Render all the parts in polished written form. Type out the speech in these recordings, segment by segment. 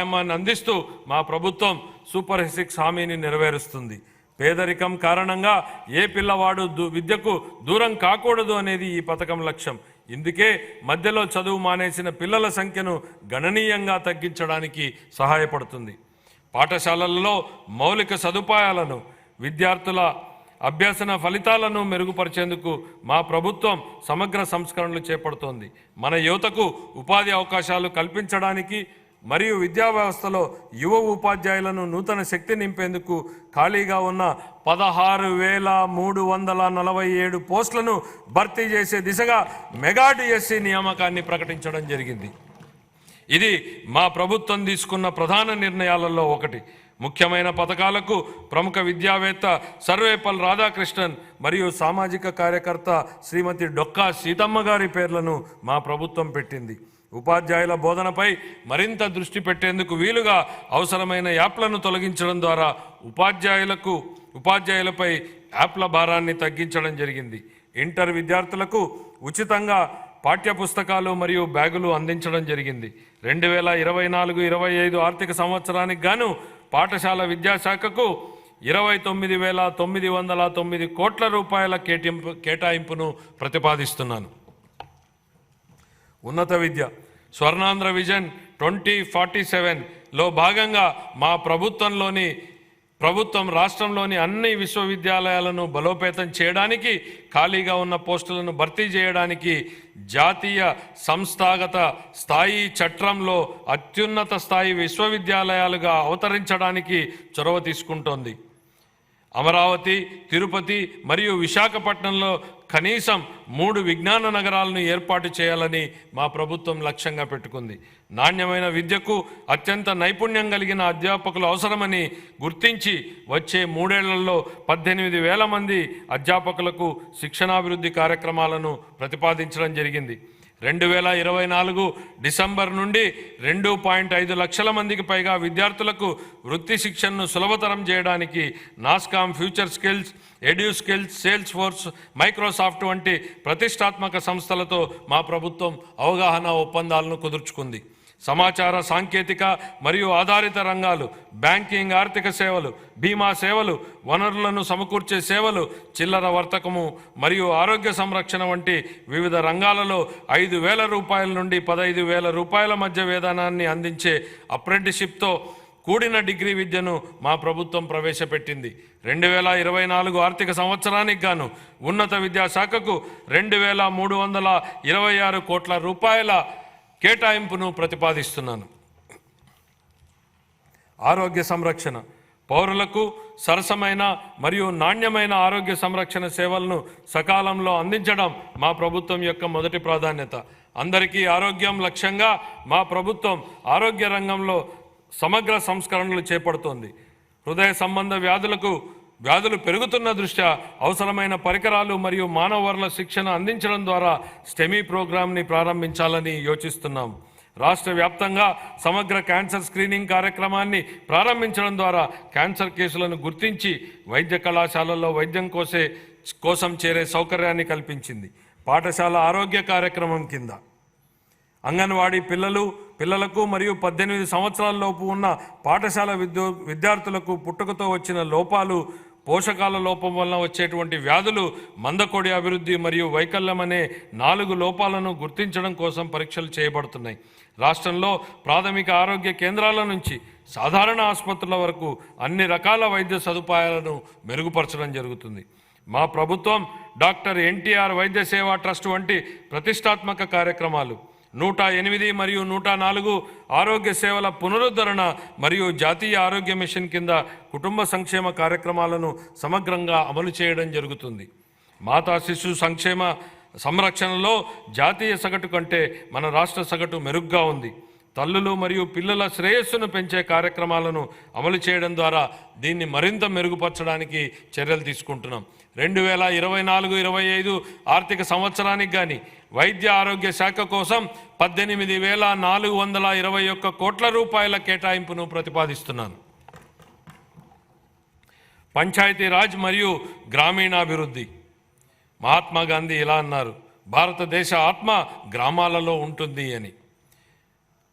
కార్యక్రమాన్ని అందిస్తూ మా ప్రభుత్వం సూపర్ 6 హామీని నెరవేరుస్తుంది. పేదరికం కారణంగా ఏ పిల్లవాడు విద్యకు దూరం కాకూడదు అనేది ఈ పథకం లక్ష్యం. ఇందుకే మధ్యలో చదువు మానేసిన పిల్లల సంఖ్యను గణనీయంగా తగ్గించడానికి సహాయపడుతుంది. పాఠశాలల్లో మౌలిక సదుపాయాలను, విద్యార్థుల అభ్యసన ఫలితాలను మెరుగుపరిచేందుకు మా ప్రభుత్వం సమగ్ర సంస్కరణలు చేపడుతోంది. మన యువతకు ఉపాధి అవకాశాలు కల్పించడానికి మరియు విద్యా వ్యవస్థలో యువ ఉపాధ్యాయులను నూతన శక్తి నింపేందుకు ఖాళీగా ఉన్న 16,347 పోస్టులను భర్తీ చేసే దిశగా మెగా డిఎస్సి నియామకాన్ని ప్రకటించడం జరిగింది. ఇది మా ప్రభుత్వం తీసుకున్న ప్రధాన నిర్ణయాలలో ఒకటి. ముఖ్యమైన పథకాలకు ప్రముఖ విద్యావేత్త సర్వేపల్లి రాధాకృష్ణన్ మరియు సామాజిక కార్యకర్త శ్రీమతి డొక్కా సీతమ్మ గారి పేర్లను మా ప్రభుత్వం పెట్టింది. ఉపాధ్యాయుల బోధనపై మరింత దృష్టి పెట్టేందుకు వీలుగా అవసరమైన యాప్లను తొలగించడం ద్వారా ఉపాధ్యాయులపై యాప్ల భారాన్ని తగ్గించడం జరిగింది. ఇంటర్ విద్యార్థులకు ఉచితంగా పాఠ్యపుస్తకాలు మరియు బ్యాగులు అందించడం జరిగింది. 2024-25 ఆర్థిక సంవత్సరానికి గాను పాఠశాల విద్యాశాఖకు 29,909 కోట్ల రూపాయల కేటాయింపును ప్రతిపాదిస్తున్నాను. ఉన్నత విద్య స్వర్ణాంధ్ర విజన్ 2047లో భాగంగా మా ప్రభుత్వం రాష్ట్రంలోని అన్ని విశ్వవిద్యాలయాలను బలోపేతం చేయడానికి, ఖాళీగా ఉన్న పోస్టులను భర్తీ చేయడానికి జాతీయ సంస్థాగత స్థాయి చట్రంలో అత్యున్నత స్థాయి విశ్వవిద్యాలయాలుగా అవతరించడానికి చొరవ తీసుకుంటోంది. అమరావతి, తిరుపతి మరియు విశాఖపట్నంలో కనీసం 3 విజ్ఞాన నగరాలను ఏర్పాటు చేయాలని మా ప్రభుత్వం లక్ష్యంగా పెట్టుకుంది. నాణ్యమైన విద్యకు అత్యంత నైపుణ్యం కలిగిన అధ్యాపకులు అవసరమని గుర్తించి వచ్చే 3 ఏళ్లలో 18,000 మంది అధ్యాపకులకు శిక్షణాభివృద్ధి కార్యక్రమాలను ప్రతిపాదించడం జరిగింది. 2024 డిసెంబర్ నుండి 2.5 లక్షల మందికి పైగా విద్యార్థులకు వృత్తి శిక్షణను సులభతరం చేయడానికి NASSCOM, future skills, EduSkills, Salesforce, Microsoft వంటి ప్రతిష్టాత్మక సంస్థలతో మా ప్రభుత్వం అవగాహన ఒప్పందాలను కుదుర్చుకుంది. సమాచార సాంకేతిక మరియు ఆధారిత రంగాలు, బ్యాంకింగ్, ఆర్థిక సేవలు, బీమా సేవలు, వనరులను సమకూర్చే సేవలు, చిల్లర వర్తకము మరియు ఆరోగ్య సంరక్షణ వంటి వివిధ రంగాలలో 5,000 రూపాయల నుండి 15,000 రూపాయల మధ్య వేతనాన్ని అందించే అప్రెంటిస్షిప్తో కూడిన డిగ్రీ విద్యను మా ప్రభుత్వం ప్రవేశపెట్టింది. 2024 ఆర్థిక సంవత్సరానికి గాను ఉన్నత విద్యాశాఖకు 2,326 కోట్ల రూపాయల కేటాయింపును ప్రతిపాదిస్తున్నాను. ఆరోగ్య సంరక్షణ పౌరులకు సరసమైన మరియు నాణ్యమైన ఆరోగ్య సంరక్షణ సేవలను సకాలంలో అందించడం మా ప్రభుత్వం యొక్క మొదటి ప్రాధాన్యత. అందరికీ ఆరోగ్యం లక్ష్యంగా మా ప్రభుత్వం ఆరోగ్య రంగంలో సమగ్ర సంస్కరణలు చేపడుతోంది. హృదయ సంబంధ వ్యాధులు పెరుగుతున్న దృష్ట్యా అవసరమైన పరికరాలు మరియు మానవ వనరుల శిక్షణ అందించడం ద్వారా స్టెమీ ప్రోగ్రాంని ప్రారంభించాలని యోచిస్తున్నాం. రాష్ట్ర వ్యాప్తంగా సమగ్ర క్యాన్సర్ స్క్రీనింగ్ కార్యక్రమాన్ని ప్రారంభించడం ద్వారా క్యాన్సర్ కేసులను గుర్తించి వైద్య కళాశాలల్లో వైద్యం కోసం చేరే సౌకర్యాన్ని కల్పించింది. పాఠశాల ఆరోగ్య కార్యక్రమం కింద అంగన్వాడీ పిల్లలకు మరియు 18 సంవత్సరాల లోపు ఉన్న పాఠశాల విద్యార్థులకు పుట్టుకతో వచ్చిన లోపాలు, పోషకాల లోపం వలన వచ్చేటువంటి వ్యాధులు, మందకొడి అభివృద్ధి మరియు వైకల్యం అనే 4 లోపాలను గుర్తించడం కోసం పరీక్షలు చేయబడుతున్నాయి. రాష్ట్రంలో ప్రాథమిక ఆరోగ్య కేంద్రాల నుంచి సాధారణ ఆసుపత్రుల వరకు అన్ని రకాల వైద్య సదుపాయాలను మెరుగుపరచడం జరుగుతుంది. మా ప్రభుత్వం డాక్టర్ ఎన్టీఆర్ వైద్య సేవా ట్రస్ట్ వంటి ప్రతిష్టాత్మక కార్యక్రమాలు, 108 మరియు 104 ఆరోగ్య సేవల పునరుద్ధరణ మరియు జాతీయ ఆరోగ్య మిషన్ కింద కుటుంబ సంక్షేమ కార్యక్రమాలను సమగ్రంగా అమలు చేయడం జరుగుతుంది. మాతా శిశు సంరక్షణలో జాతీయ సగటు కంటే మన రాష్ట్ర సగటు మెరుగ్గా ఉంది. తల్లులు మరియు పిల్లల శ్రేయస్సును పెంచే కార్యక్రమాలను అమలు చేయడం ద్వారా దీన్ని మరింత మెరుగుపరచడానికి చర్యలు తీసుకుంటున్నాం. 2024-25 ఆర్థిక సంవత్సరానికి కానీ వైద్య ఆరోగ్య శాఖ కోసం 18,421 కోట్ల రూపాయల కేటాయింపును ప్రతిపాదిస్తున్నాను. పంచాయతీరాజ్ మరియు గ్రామీణాభివృద్ధి. మహాత్మా గాంధీ ఇలా అన్నారు, భారతదేశ ఆత్మ గ్రామాలలో ఉంటుంది అని.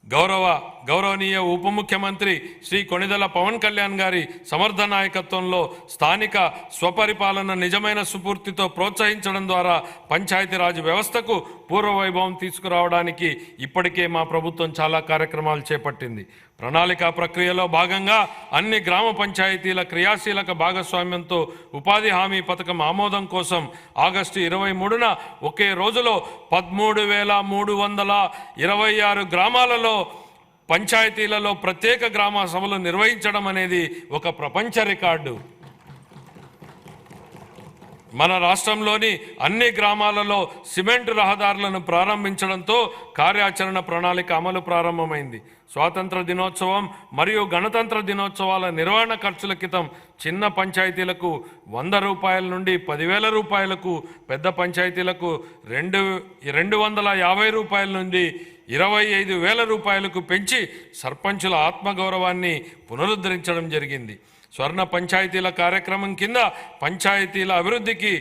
గౌరవ గౌరవనీయ ఉప ముఖ్యమంత్రి శ్రీ కొణిదెల పవన్ కళ్యాణ్ గారి సమర్థ నాయకత్వంలో స్థానిక స్వపరిపాలన నిజమైన స్ఫూర్తితో ప్రోత్సహించడం ద్వారా పంచాయతీరాజ్ వ్యవస్థకు పూర్వవైభవం తీసుకురావడానికి ఇప్పటికే మా ప్రభుత్వం చాలా కార్యక్రమాలు చేపట్టింది. ప్రణాళిక ప్రక్రియలో భాగంగా అన్ని గ్రామ పంచాయతీల క్రియాశీలక భాగస్వామ్యంతో ఉపాధి హామీ పథకం ఆమోదం కోసం ఆగస్టు 23న ఒకే రోజులో 13,326 గ్రామాలలో పంచాయతీలలో ప్రత్యేక గ్రామ సభలు నిర్వహించడం అనేది ఒక ప్రపంచ రికార్డు. మన రాష్ట్రంలోని అన్ని గ్రామాలలో సిమెంట్ రహదారులను ప్రారంభించడంతో కార్యాచరణ ప్రణాళిక అమలు ప్రారంభమైంది. స్వాతంత్ర దినోత్సవం మరియు గణతంత్ర దినోత్సవాల నిర్వహణ ఖర్చుల క్రితం చిన్న పంచాయతీలకు 100 రూపాయల నుండి 10,000 రూపాయలకు, పెద్ద పంచాయతీలకు 250 రూపాయల నుండి 25,000 రూపాయలకు పెంచి సర్పంచుల ఆత్మగౌరవాన్ని పునరుద్ధరించడం జరిగింది. స్వర్ణ పంచాయతీల కార్యక్రమం కింద పంచాయతీల అభివృద్ధికి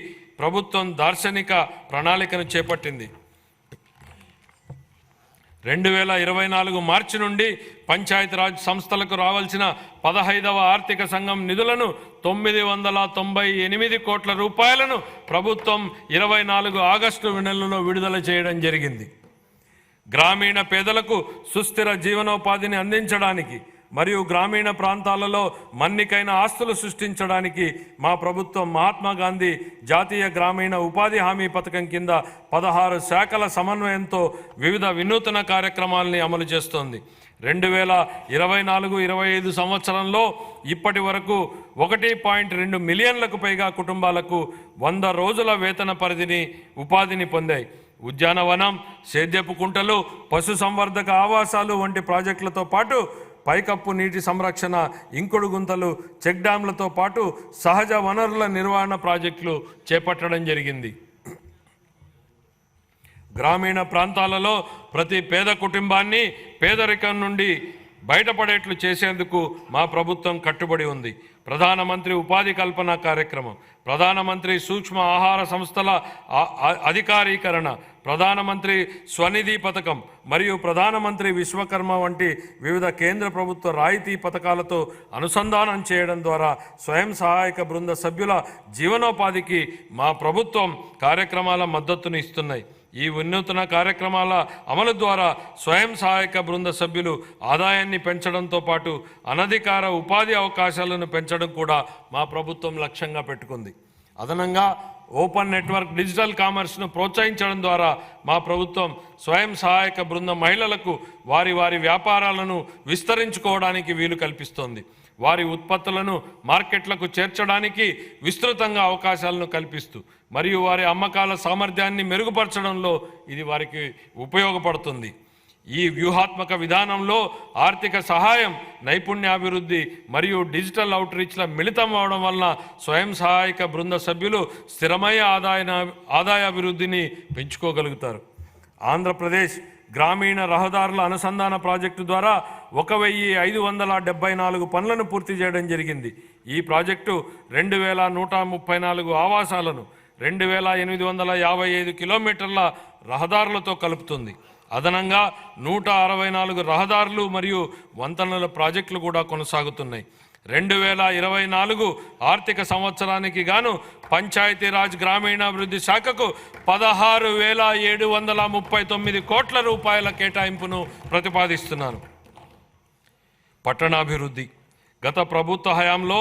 ప్రభుత్వం దార్శనిక ప్రణాళికను చేపట్టింది. 2024 మార్చి నుండి పంచాయతీరాజ్ సంస్థలకు రావాల్సిన 15వ ఆర్థిక సంఘం నిధులను 998 కోట్ల రూపాయలను ప్రభుత్వం 24 ఆగస్టు నెలలో విడుదల చేయడం జరిగింది. గ్రామీణ పేదలకు సుస్థిర జీవనోపాధిని అందించడానికి మరియు గ్రామీణ ప్రాంతాలలో మన్నికైన ఆస్తులు సృష్టించడానికి మా ప్రభుత్వం మహాత్మా గాంధీ జాతీయ గ్రామీణ ఉపాధి హామీ పథకం కింద 16 శాఖల సమన్వయంతో వివిధ వినూతన కార్యక్రమాలని అమలు చేస్తోంది. 2024-25 సంవత్సరంలో ఇప్పటి వరకు 1.2 మిలియన్లకు పైగా కుటుంబాలకు 100 రోజుల వేతన పరిధిని ఉపాధిని పొందాయి. ఉద్యానవనం, సేద్యపు కుంటలు, పశు సంవర్ధక ఆవాసాలు వంటి ప్రాజెక్టులతో పాటు పైకప్పు నీటి సంరక్షణ, ఇంకుడు గుంతలు, చెక్ డ్యాంలతో పాటు సహజ వనరుల నిర్వహణ ప్రాజెక్టులు చేపట్టడం జరిగింది. గ్రామీణ ప్రాంతాలలో ప్రతి పేద కుటుంబాన్ని పేదరికం నుండి బయటపడేట్లు చేసేందుకు మా ప్రభుత్వం కట్టుబడి ఉంది. ప్రధానమంత్రి ఉపాధి కల్పన కార్యక్రమం, ప్రధానమంత్రి సూక్ష్మ ఆహార సంస్థల అధికారీకరణ, ప్రధానమంత్రి స్వనిధి పథకం మరియు ప్రధానమంత్రి విశ్వకర్మ వంటి వివిధ కేంద్ర ప్రభుత్వ రాయితీ పథకాలతో అనుసంధానం చేయడం ద్వారా స్వయం సహాయక బృంద సభ్యుల జీవనోపాధికి మా ప్రభుత్వం కార్యక్రమాల మద్దతును ఇస్తున్నాయి. ఈ వినూత్న కార్యక్రమాల అమలు ద్వారా స్వయం సహాయక బృంద సభ్యులు ఆదాయాన్ని పెంచడంతో పాటు అనధికార ఉపాధి అవకాశాలను పెంచడం కూడా మా ప్రభుత్వం లక్ష్యంగా పెట్టుకుంది. అదనంగా ఓపెన్ నెట్వర్క్ డిజిటల్ కామర్స్ను ప్రోత్సహించడం ద్వారా మా ప్రభుత్వం స్వయం సహాయక బృంద మహిళలకు వారి వ్యాపారాలను విస్తరించుకోవడానికి వీలు కల్పిస్తోంది. వారి ఉత్పత్తులను మార్కెట్లకు చేర్చడానికి విస్తృతంగా అవకాశాలను కల్పిస్తూ మరియు వారి అమ్మకాల సామర్థ్యాన్ని మెరుగుపరచడంలో ఇది వారికి ఉపయోగపడుతుంది. ఈ వ్యూహాత్మక విధానంలో ఆర్థిక సహాయం, నైపుణ్యాభివృద్ధి మరియు డిజిటల్ అవుట్రీచ్ల మిళితం అవడం వలన స్వయం సహాయక బృంద సభ్యులు స్థిరమైన ఆదాయాభివృద్ధిని పెంచుకోగలుగుతారు. ఆంధ్రప్రదేశ్ గ్రామీణ రహదారుల అనుసంధాన ప్రాజెక్టు ద్వారా 1,574 పనులను పూర్తి చేయడం జరిగింది. ఈ ప్రాజెక్టు 2,134 ఆవాసాలను 2,855 కిలోమీటర్ల రహదారులతో కలుపుతుంది. అదనంగా 164 రహదారులు మరియు వంతెనల ప్రాజెక్టులు కూడా కొనసాగుతున్నాయి. 2024 ఆర్థిక సంవత్సరానికి గాను పంచాయతీరాజ్ గ్రామీణాభివృద్ధి శాఖకు 16,739 కోట్ల రూపాయల కేటాయింపును ప్రతిపాదిస్తున్నాను. పట్టణాభివృద్ధి, గత ప్రభుత్వ హయాంలో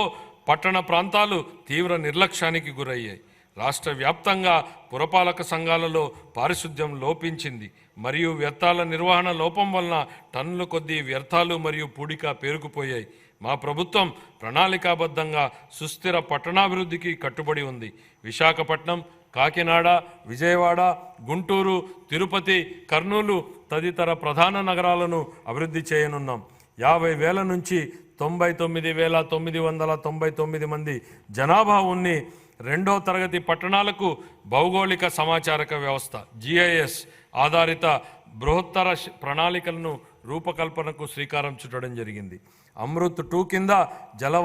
పట్టణ ప్రాంతాలు తీవ్ర నిర్లక్ష్యానికి గురయ్యాయి. రాష్ట్ర వ్యాప్తంగా పురపాలక సంఘాలలో పారిశుద్ధ్యం లోపించింది మరియు వ్యర్థాల నిర్వహణ లోపం వలన టన్నుల కొద్దీ వ్యర్థాలు మరియు పూడిక పేరుకుపోయాయి. మా ప్రభుత్వం ప్రణాళికాబద్ధంగా సుస్థిర పట్టణాభివృద్ధికి కట్టుబడి ఉంది. విశాఖపట్నం, కాకినాడ, విజయవాడ, గుంటూరు, తిరుపతి, కర్నూలు తదితర ప్రధాన నగరాలను అభివృద్ధి చేయనున్నాం. 50,000 నుంచి 99,999 మంది జనాభా ఉన్ని 2వ తరగతి పట్టణాలకు భౌగోళిక సమాచారక వ్యవస్థ GIS ఆధారిత బృహత్తర ప్రణాళికలను రూపకల్పనకు శ్రీకారం చుట్టడం జరిగింది. అమృత్ 2 కింద జల